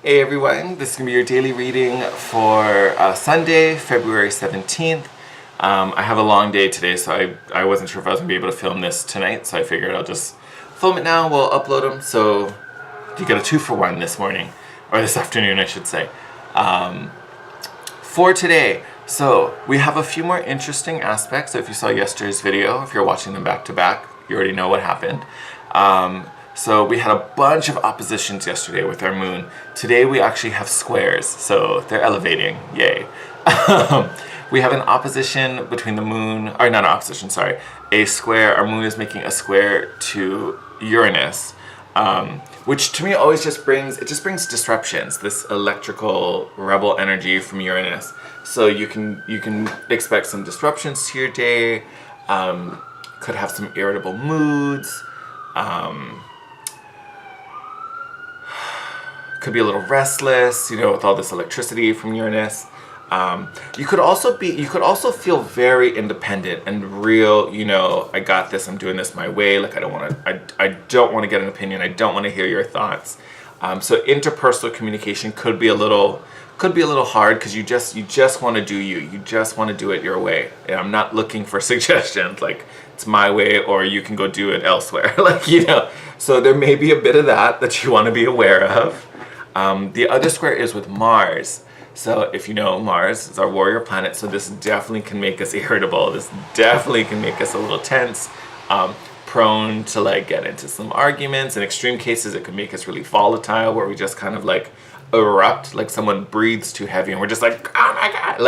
Hey everyone, this is going to be your daily reading for Sunday, February 17th. I have a long day today, so I wasn't sure if I was going to be able to film this tonight, so I figured I'll just film it now, we'll upload them, so you get a 2-for-1 this morning, or this afternoon I should say. For today, so we have a few more interesting aspects. So if you saw yesterday's video, if you're watching them back to back, you already know what happened. So we had a bunch of oppositions yesterday with our moon. Today we actually have squares, so they're elevating, yay. We have an opposition between the moon, or not an opposition, sorry, a square. Our moon is making a square to Uranus, which to me always just brings disruptions, this electrical rebel energy from Uranus. So you can expect some disruptions to your day, could have some irritable moods, could be a little restless, with all this electricity from Uranus. You could also feel very independent and real, I got this, I'm doing this my way, like I don't want to get an opinion, I don't want to hear your thoughts. So interpersonal communication could be a little hard because you just want to do you just want to do it your way. And I'm not looking for suggestions like it's my way or you can go do it elsewhere. So there may be a bit of that you want to be aware of. The other square is with Mars. So if you know, Mars is our warrior planet, so this definitely can make us irritable. This definitely can make us a little tense, prone to get into some arguments. In extreme cases, it could make us really volatile, where we just kind of erupt, like someone breathes too heavy and we're just like, oh my God,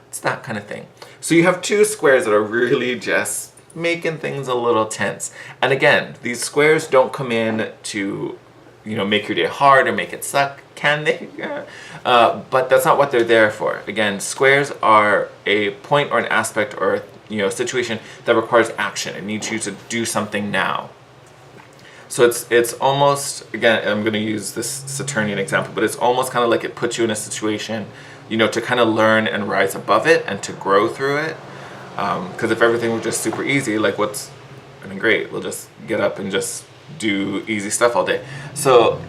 it's that kind of thing. So you have two squares that are really just making things a little tense. And again, these squares don't come in to make your day hard or make it suck, can they? But that's not what they're there for. Again, squares are a point or an aspect or a situation that requires action. It needs you to do something now. So it's almost, again, I'm going to use this Saturnian example, but it's almost kind of like it puts you in a situation, to kind of learn and rise above it and to grow through it. Because if everything were just super easy, great, we'll just get up and just do easy stuff all day. So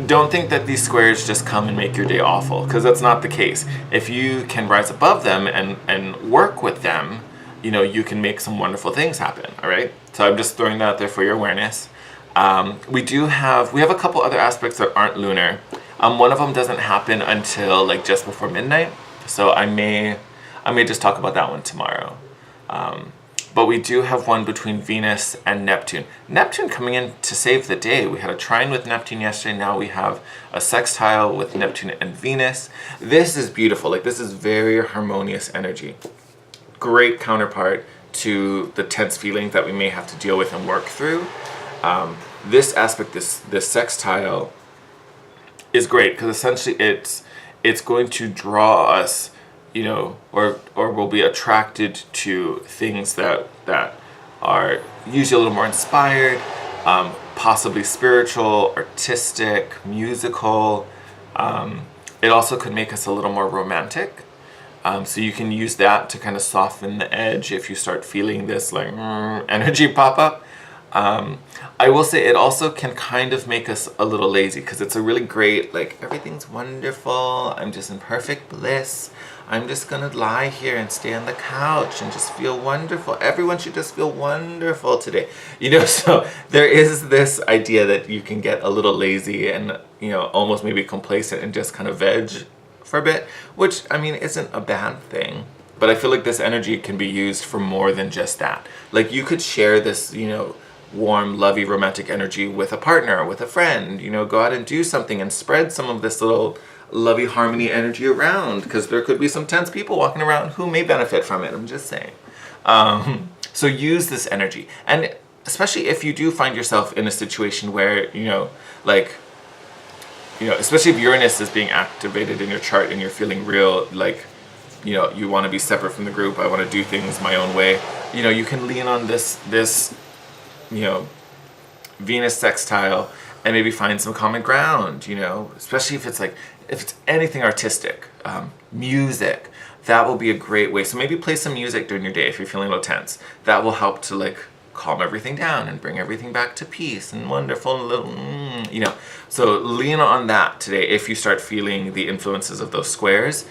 don't think that these squares just come and make your day awful, because that's not the case. If you can rise above them and work with them, you can make some wonderful things happen. All right, so I'm just throwing that out there for your awareness. We have a couple other aspects that aren't lunar. One of them doesn't happen until just before midnight, so I may just talk about that one tomorrow. But we do have one between Venus and Neptune. Neptune coming in to save the day. We had a trine with Neptune yesterday. Now we have a sextile with Neptune and Venus. This is beautiful. This is very harmonious energy. Great counterpart to the tense feelings that we may have to deal with and work through. This aspect, this sextile, is great because essentially it's going to draw us, or will be attracted to things that are usually a little more inspired, possibly spiritual, artistic, musical. It also could make us a little more romantic. So you can use that to kind of soften the edge if you start feeling this energy pop up. I will say it also can kind of make us a little lazy because it's a really great, everything's wonderful, I'm just in perfect bliss, I'm just gonna lie here and stay on the couch and just feel wonderful. Everyone should just feel wonderful today. So there is this idea that you can get a little lazy and, almost maybe complacent and just kind of veg for a bit, which, isn't a bad thing. But I feel like this energy can be used for more than just that. You could share this, warm, lovey, romantic energy with a partner, with a friend, go out and do something and spread some of this little lovey harmony energy around, because there could be some tense people walking around who may benefit from it. I'm just saying. So use this energy. And especially if you do find yourself in a situation where, especially if Uranus is being activated in your chart and you're feeling real, you want to be separate from the group, I want to do things my own way, you can lean on this Venus sextile and maybe find some common ground, especially if it's anything artistic, music, that will be a great way. So maybe play some music during your day if you're feeling a little tense. That will help to calm everything down and bring everything back to peace and wonderful little, So lean on that today if you start feeling the influences of those squares.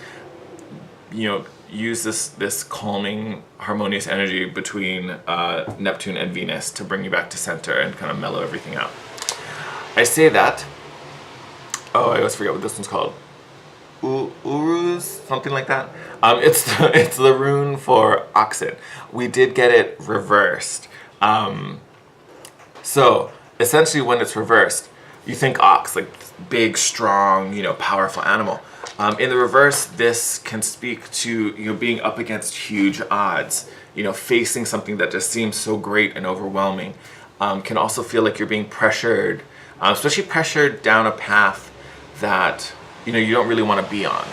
Use this calming, harmonious energy between Neptune and Venus to bring you back to center and kind of mellow everything out. I say that. Oh, I always forget what this one's called. Uruz, something like that. It's the rune for oxen. We did get it reversed. So essentially, when it's reversed, you think ox, like big, strong, powerful animal. In the reverse, this can speak to being up against huge odds. Facing something that just seems so great and overwhelming. Can also feel like you're being pressured, especially pressured down a path that you don't really want to be on.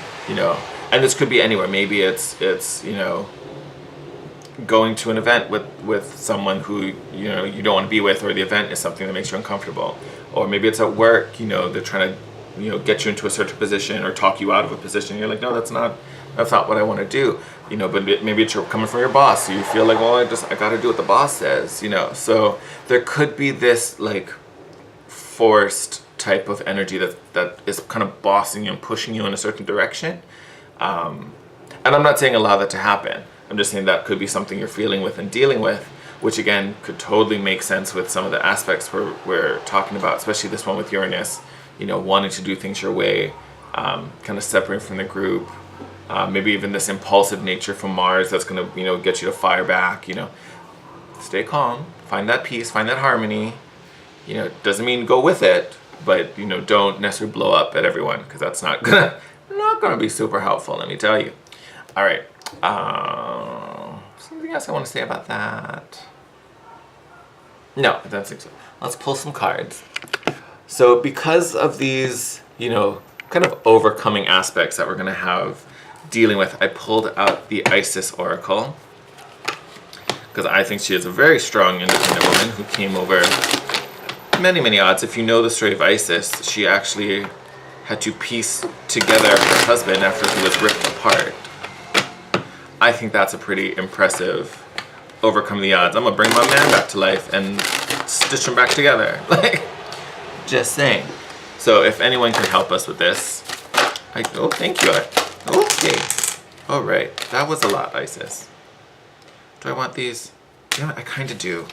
And this could be anywhere. Maybe it's going to an event with someone who you don't want to be with, or the event is something that makes you uncomfortable, or maybe it's at work. They're trying to get you into a certain position or talk you out of a position. You're like, no, that's not what I want to do. But maybe it's coming from your boss, so you feel like, well, I got to do what the boss says. So there could be this like forced type of energy that is kind of bossing you and pushing you in a certain direction. And I'm not saying allow that to happen. I'm just saying that could be something you're feeling with and dealing with, which again could totally make sense with some of the aspects we're talking about, especially this one with Uranus, wanting to do things your way, kind of separating from the group, maybe even this impulsive nature from Mars that's going to, get you to fire back, stay calm, find that peace, find that harmony, doesn't mean go with it, but, don't necessarily blow up at everyone, because that's not gonna be super helpful, let me tell you. All right. Something else I want to say about that? No, I don't think so. Let's pull some cards. So because of these, kind of overcoming aspects that we're going to have dealing with, I pulled out the Isis Oracle, because I think she is a very strong, independent woman who came over many, many odds. If you know the story of Isis, she actually had to piece together her husband after he was ripped apart. I think that's a pretty impressive overcome the odds. I'm gonna bring my man back to life and stitch him back together. Like, just saying. So if anyone can help us with this, thank you. Okay. All right, that was a lot, Isis. Do I want these? I kind of do.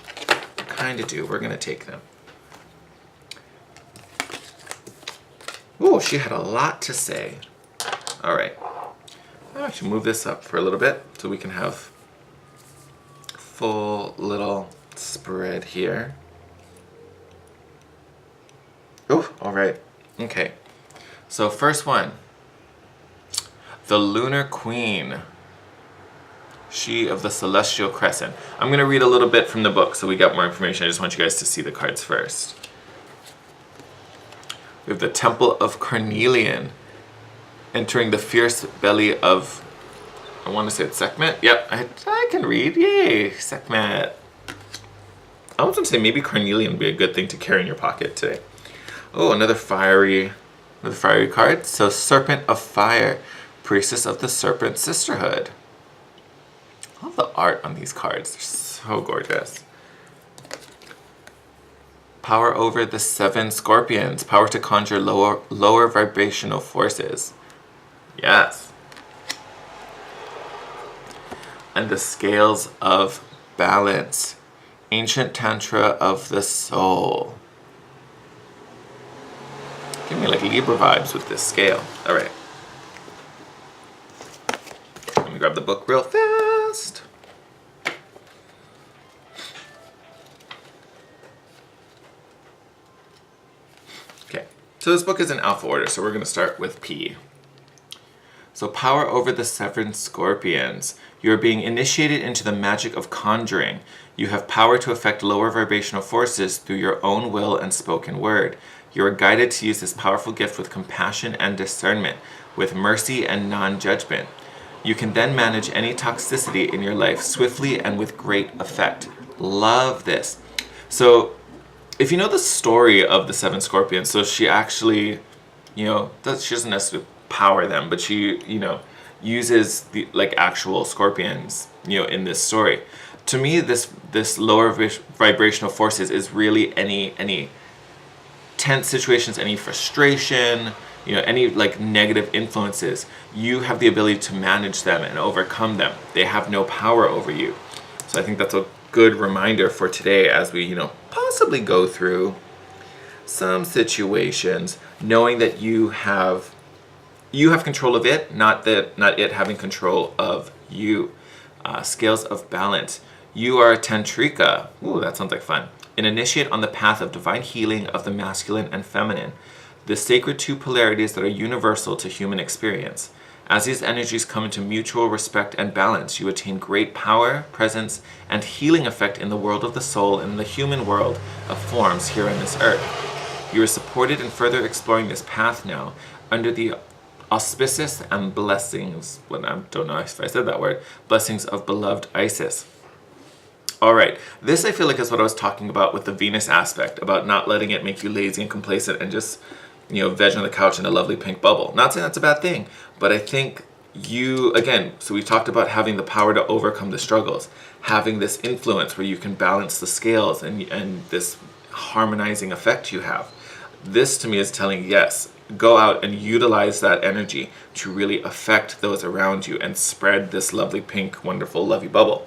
We're gonna take them. Ooh, she had a lot to say. All right. I'll actually move this up for a little bit so we can have full little spread here. Oh, all right. Okay. So first one, the Lunar Queen. She of the Celestial Crescent. I'm going to read a little bit from the book so we got more information. I just want you guys to see the cards first. We have the Temple of Carnelian. Entering the fierce belly of, I want to say it's Sekhmet. Yep, I can read. Yay, Sekhmet. I was going to say maybe Carnelian would be a good thing to carry in your pocket today. Oh, another fiery card. So Serpent of Fire, Priestess of the Serpent Sisterhood. I love the art on these cards. They're so gorgeous. Power over the 7 Scorpions. Power to conjure lower vibrational forces. Yes. And the Scales of Balance. Ancient Tantra of the Soul. Give me like Libra vibes with this scale. All right. Let me grab the book real fast. Okay. So this book is in alpha order, so we're going to start with P. So power over the 7 Scorpions. You are being initiated into the magic of conjuring. You have power to affect lower vibrational forces through your own will and spoken word. You are guided to use this powerful gift with compassion and discernment, with mercy and non-judgment. You can then manage any toxicity in your life swiftly and with great effect. Love this. So if you know the story of the 7 Scorpions, so she actually, she doesn't necessarily power them, but she, uses the like actual scorpions, in this story to me, this lower vibrational forces is really any tense situations, any frustration, any like negative influences. You have the ability to manage them and overcome them. They have no power over you. So I think that's a good reminder for today as we, possibly go through some situations, knowing that you have control of it, not it having control of you. Scales of balance. You are a tantrika. Ooh, that sounds like fun. An initiate on the path of divine healing of the masculine and feminine, the sacred two polarities that are universal to human experience. As these energies come into mutual respect and balance, you attain great power, presence, and healing effect in the world of the soul and in the human world of forms here on this earth. You are supported in further exploring this path now under the auspices and blessings, I don't know if I said that word, blessings of beloved Isis. All right, this I feel like is what I was talking about with the Venus aspect, about not letting it make you lazy and complacent and just, veg on the couch in a lovely pink bubble. Not saying that's a bad thing, but I think so we talked about having the power to overcome the struggles, having this influence where you can balance the scales and this harmonizing effect you have. This to me is telling, yes, go out and utilize that energy to really affect those around you and spread this lovely pink, wonderful, lovey bubble.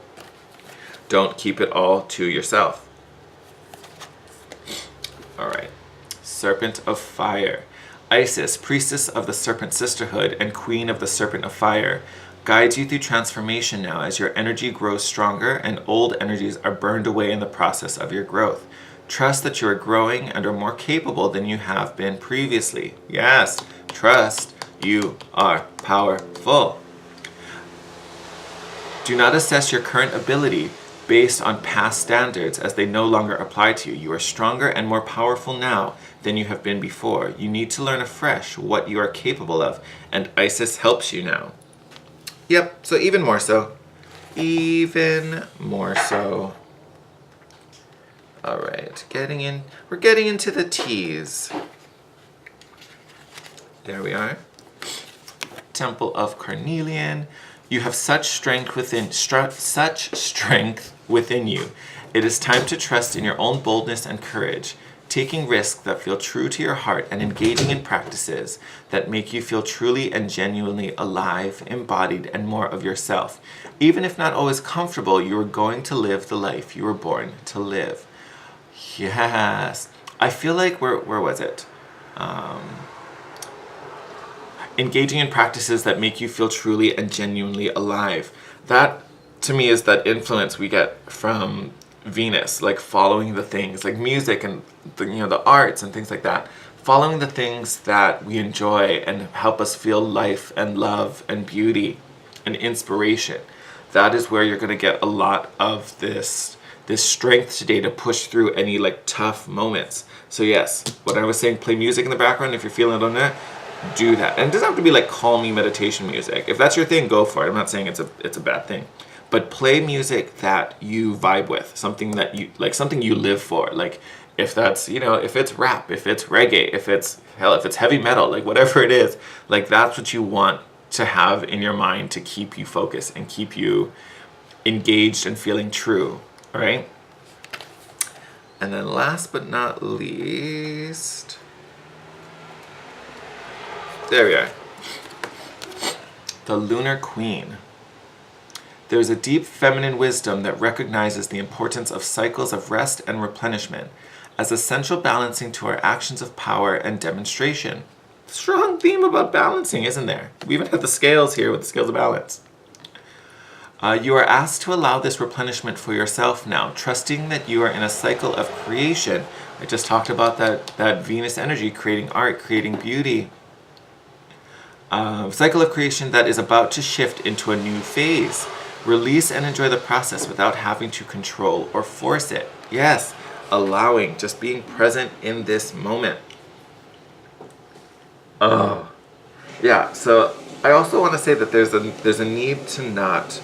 Don't keep it all to yourself. All right. Serpent of Fire. Isis, priestess of the Serpent Sisterhood and queen of the Serpent of Fire, guides you through transformation now as your energy grows stronger and old energies are burned away in the process of your growth. Trust that you are growing and are more capable than you have been previously. Yes, trust you are powerful. Do not assess your current ability based on past standards as they no longer apply to you. You are stronger and more powerful now than you have been before. You need to learn afresh what you are capable of, and Isis helps you now. Yep, so even more so. Even more so. All right, we're getting into the T's. There we are. Temple of Carnelian. You have such strength within you. It is time to trust in your own boldness and courage, taking risks that feel true to your heart and engaging in practices that make you feel truly and genuinely alive, embodied, and more of yourself. Even if not always comfortable, you are going to live the life you were born to live. Yes. I feel like, where was it? Engaging in practices that make you feel truly and genuinely alive. That, to me, is that influence we get from Venus, like following the things, like music and the arts and things like that. Following the things that we enjoy and help us feel life and love and beauty and inspiration. That is where you're going to get a lot of this strength today to push through any like tough moments. So yes, what I was saying, play music in the background if you're feeling it on that. Do that. And it doesn't have to be like calming meditation music. If that's your thing, go for it. I'm not saying it's a bad thing. But play music that you vibe with, something that you like, something you live for. Like if that's, if it's rap, if it's reggae, if it's heavy metal, like whatever it is, like that's what you want to have in your mind to keep you focused and keep you engaged and feeling true. All right? And then last but not least, there we are. The Lunar Queen. There is a deep feminine wisdom that recognizes the importance of cycles of rest and replenishment as essential balancing to our actions of power and demonstration. Strong theme about balancing, isn't there? We even have the scales here with the scales of balance. You are asked to allow this replenishment for yourself now, trusting that you are in a cycle of creation. I just talked about that Venus energy, creating art, creating beauty. Cycle of creation that is about to shift into a new phase. Release and enjoy the process without having to control or force it. Yes, allowing, just being present in this moment. Oh, yeah. So I also want to say that there's a need to not.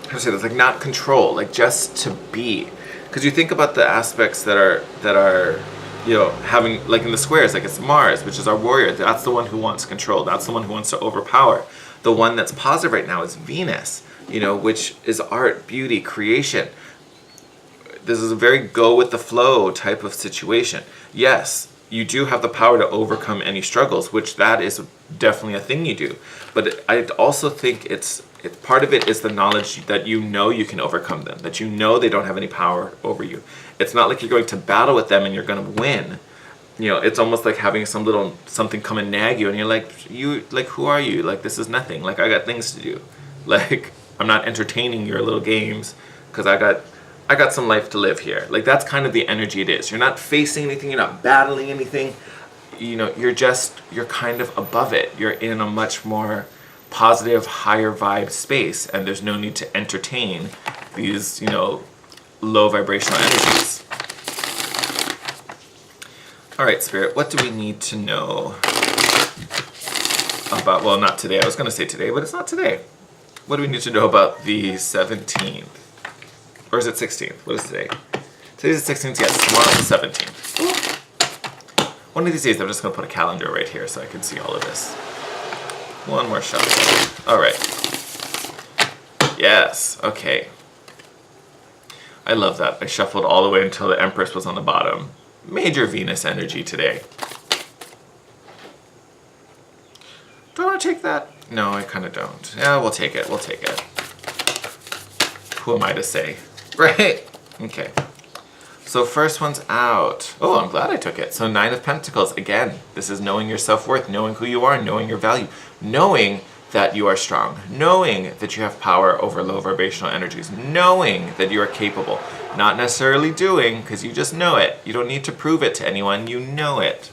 How to say this? Like not control, like just to be. Because you think about the aspects that are. Having, like in the squares, like it's Mars, which is our warrior. That's the one who wants control. That's the one who wants to overpower. The one that's positive right now is Venus, which is art, beauty, creation. This is a very go with the flow type of situation. Yes, you do have the power to overcome any struggles, which that is definitely a thing you do. But I also think it's part of it is the knowledge that you can overcome them, that they don't have any power over you. It's not like you're going to battle with them and you're going to win. It's almost like having something come and nag you, and you're like, who are you? Like, this is nothing. Like, I got things to do. Like, I'm not entertaining your little games because I got some life to live here. Like, that's kind of the energy it is. You're not facing anything. You're not battling anything. You're kind of above it. You're in a much more positive, higher vibe space, and there's no need to entertain these, low vibrational energies. All right, Spirit, what do we need to know about, well, not today. I was going to say today, but it's not today. What do we need to know about the 17th? Or is it 16th? What is today? Today's the 16th, yes. Tomorrow's the 17th. One of these days, I'm just going to put a calendar right here so I can see all of this. One more shot. All right. Yes, okay. I love that. I shuffled all the way until the Empress was on the bottom. Major Venus energy today. Do I want to take that? No, I kind of don't. Yeah, we'll take it. We'll take it. Who am I to say? Right? Okay. So first one's out. Oh, I'm glad I took it. So 9 of Pentacles. Again, this is knowing your self-worth, knowing who you are, knowing your value, knowing that you are strong, knowing that you have power over low vibrational energies, knowing that you are capable, not necessarily doing, because you just know it. You don't need to prove it to anyone, you know it.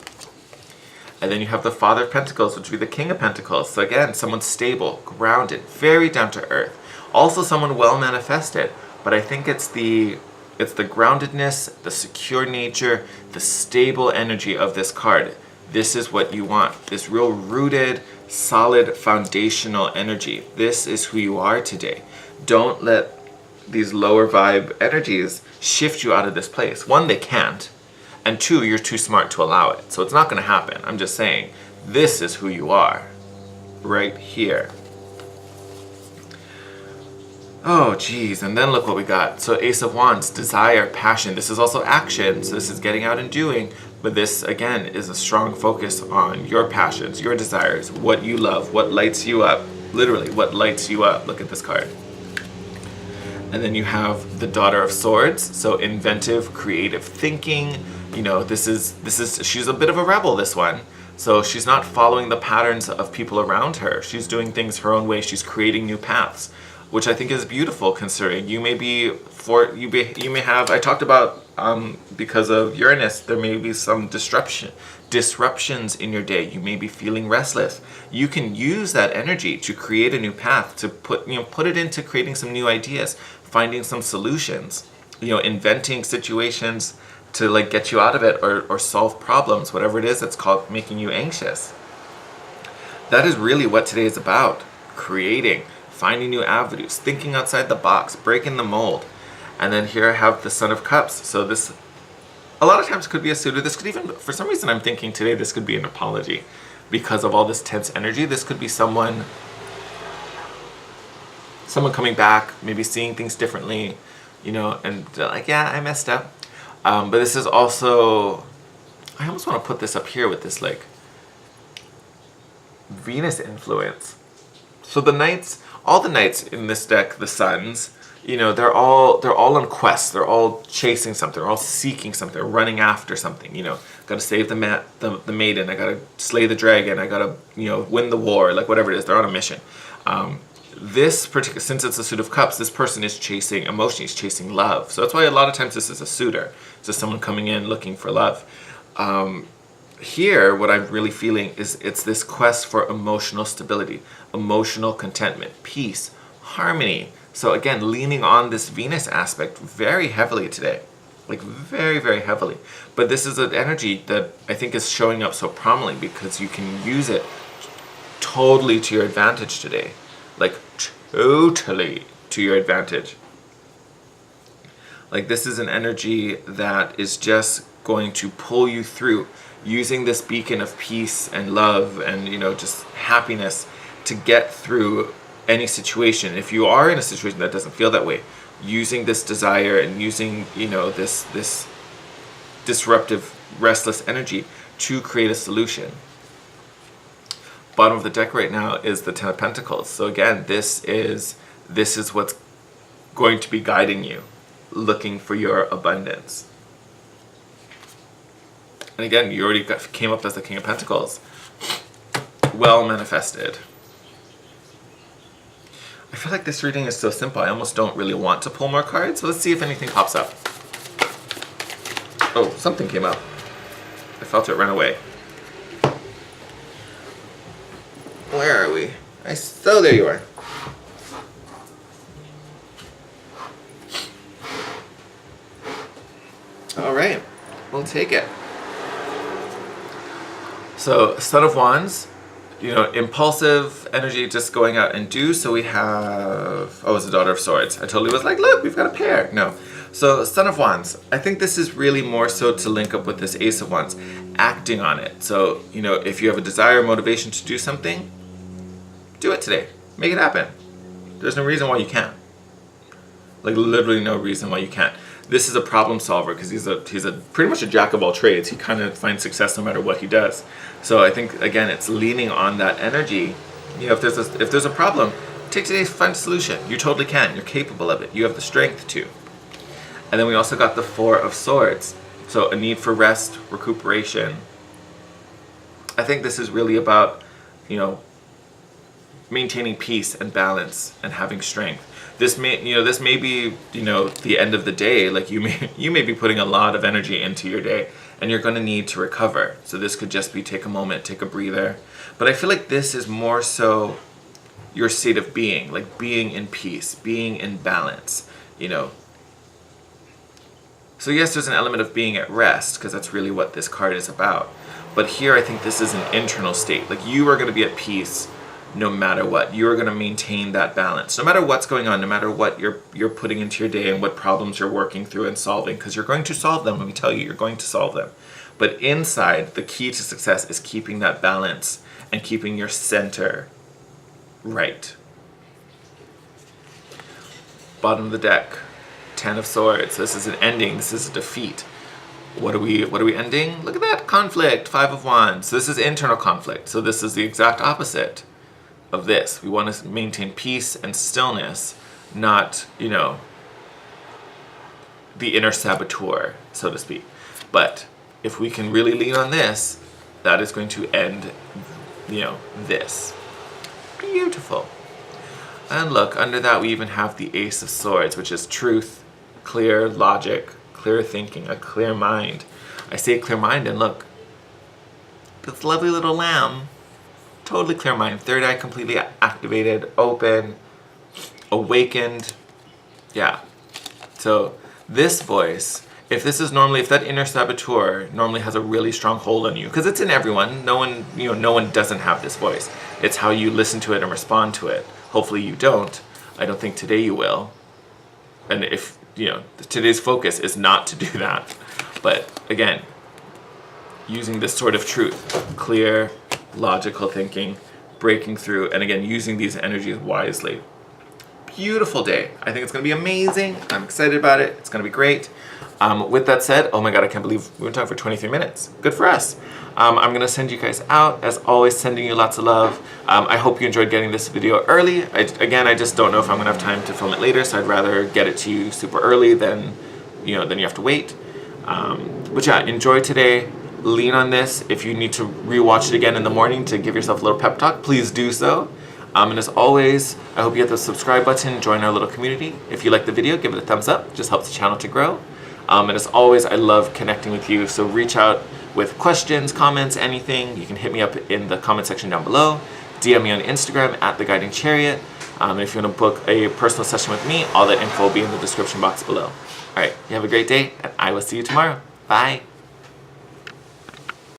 And then you have the Father of Pentacles, which would be the King of Pentacles. So again, someone stable, grounded, very down to earth. Also someone well manifested, but I think it's the groundedness, the secure nature, the stable energy of this card. This is what you want. This real rooted, solid, foundational energy. This is who you are today. Don't let these lower vibe energies shift you out of this place. One, they can't. And two, you're too smart to allow it. So it's not going to happen. I'm just saying, this is who you are. Right here. Oh, geez. And then look what we got. So Ace of Wands, desire, passion. This is also action. So this is getting out and doing. But this, again, is a strong focus on your passions, your desires, what you love, what lights you up. Literally, what lights you up. Look at this card. And then you have the Daughter of Swords. So inventive, creative thinking. She's a bit of a rebel, this one. So she's not following the patterns of people around her. She's doing things her own way. She's creating new paths, which I think is beautiful, considering you may have, I talked about, because of Uranus, there may be some disruptions in your day. You may be feeling restless. You can use that energy to create a new path, to put it into creating some new ideas, finding some solutions, inventing situations to get you out of it, or solve problems, whatever it is that's called making you anxious. That is really what today is about. Creating, finding new avenues, thinking outside the box, breaking the mold. And then here I have the Son of Cups. So this, a lot of times, could be a suitor. This could even, for some reason I'm thinking today, this could be an apology. Because of all this tense energy, this could be someone coming back, maybe seeing things differently, and yeah, I messed up. But this is also, I almost want to put this up here with this Venus influence. So the knights, all the knights in this deck, the Suns, they're all on quests. They're all chasing something. They're all seeking something. They're running after something. Got to save the maiden. I got to slay the dragon. I got to win the war. Whatever it is, they're on a mission. This particular, since it's a Suit of Cups, this person is chasing emotion. He's chasing love. So that's why a lot of times this is a suitor. It's just someone coming in looking for love. Here, what I'm really feeling is it's this quest for emotional stability, emotional contentment, peace, harmony. So again, leaning on this Venus aspect very heavily today. Very, very heavily. But this is an energy that I think is showing up so prominently because you can use it totally to your advantage today. Totally to your advantage. This is an energy that is just going to pull you through, using this beacon of peace and love and just happiness to get through any situation. If you are in a situation that doesn't feel that way, using this desire and using, this disruptive, restless energy to create a solution. Bottom of the deck right now is the Ten of Pentacles. So again, this is what's going to be guiding you, looking for your abundance. And again, you already came up as the King of Pentacles. Well manifested. I feel like this reading is so simple, I almost don't really want to pull more cards. So let's see if anything pops up. Oh, something came up. I felt it run away. Where are we? So there you are. All right, we'll take it. So, Son of Wands, impulsive energy, just going out and do. So we have, it's the Daughter of Swords. I totally was like, look, we've got a pair. No. So, Son of Wands, I think this is really more so to link up with this Ace of Wands, acting on it. So, if you have a desire or motivation to do something, do it today. Make it happen. There's no reason why you can't. Like, literally no reason why you can't. This is a problem solver because he's a pretty much a jack of all trades. He kind of finds success no matter what he does. So I think, again, it's leaning on that energy. If there's a problem, take today, find a solution. You totally can. You're capable of it. You have the strength to. And then we also got the Four of Swords. So a need for rest, recuperation. I think this is really about, maintaining peace and balance and having strength. This may be, the end of the day. Like you may be putting a lot of energy into your day and you're going to need to recover. So this could just be take a moment, take a breather. But I feel like this is more so your state of being, like being in peace, being in balance, So yes, there's an element of being at rest because that's really what this card is about. But here I think this is an internal state. Like you are going to be at peace no matter what. You're going to maintain that balance. No matter what's going on, no matter what you're putting into your day and what problems you're working through and solving, because you're going to solve them. Let me tell you, you're going to solve them. But inside, the key to success is keeping that balance and keeping your center right. Bottom of the deck, Ten of Swords. This is an ending. This is a defeat. What are we ending? Look at that, conflict, Five of Wands. So this is internal conflict. So this is the exact opposite of this. We want to maintain peace and stillness, not, the inner saboteur, so to speak. But if we can really lean on this, that is going to end, this. Beautiful. And look, under that we even have the Ace of Swords, which is truth, clear logic, clear thinking, a clear mind. I say clear mind, and look, this lovely little lamb, totally clear mind, third eye completely activated, open, awakened. Yeah. So this voice, if that inner saboteur normally has a really strong hold on you, because it's in everyone. No one doesn't have this voice. It's how you listen to it and respond to it. Hopefully you don't. I don't think today you will. And if, today's focus is not to do that. But again, using this sort of truth, clear, logical thinking, breaking through, and again, using these energies wisely. Beautiful day. I think it's going to be amazing. I'm excited about it. It's going to be great. With that said, oh my God, I can't believe we've been talking for 23 minutes. Good for us. I'm going to send you guys out. As always, sending you lots of love. I hope you enjoyed getting this video early. I just don't know if I'm going to have time to film it later, so I'd rather get it to you super early than you have to wait. But yeah, enjoy today. Lean on this. If you need to rewatch it again in the morning to give yourself a little pep talk, please do so. And as always, I hope you hit the subscribe button, join our little community. If you like the video, give it a thumbs up. It just helps the channel to grow. And as always, I love connecting with you. So reach out with questions, comments, anything. You can hit me up in the comment section down below. DM me on Instagram at The Guiding Chariot. And if you want to book a personal session with me, all that info will be in the description box below. All right, you have a great day, and I will see you tomorrow. Bye.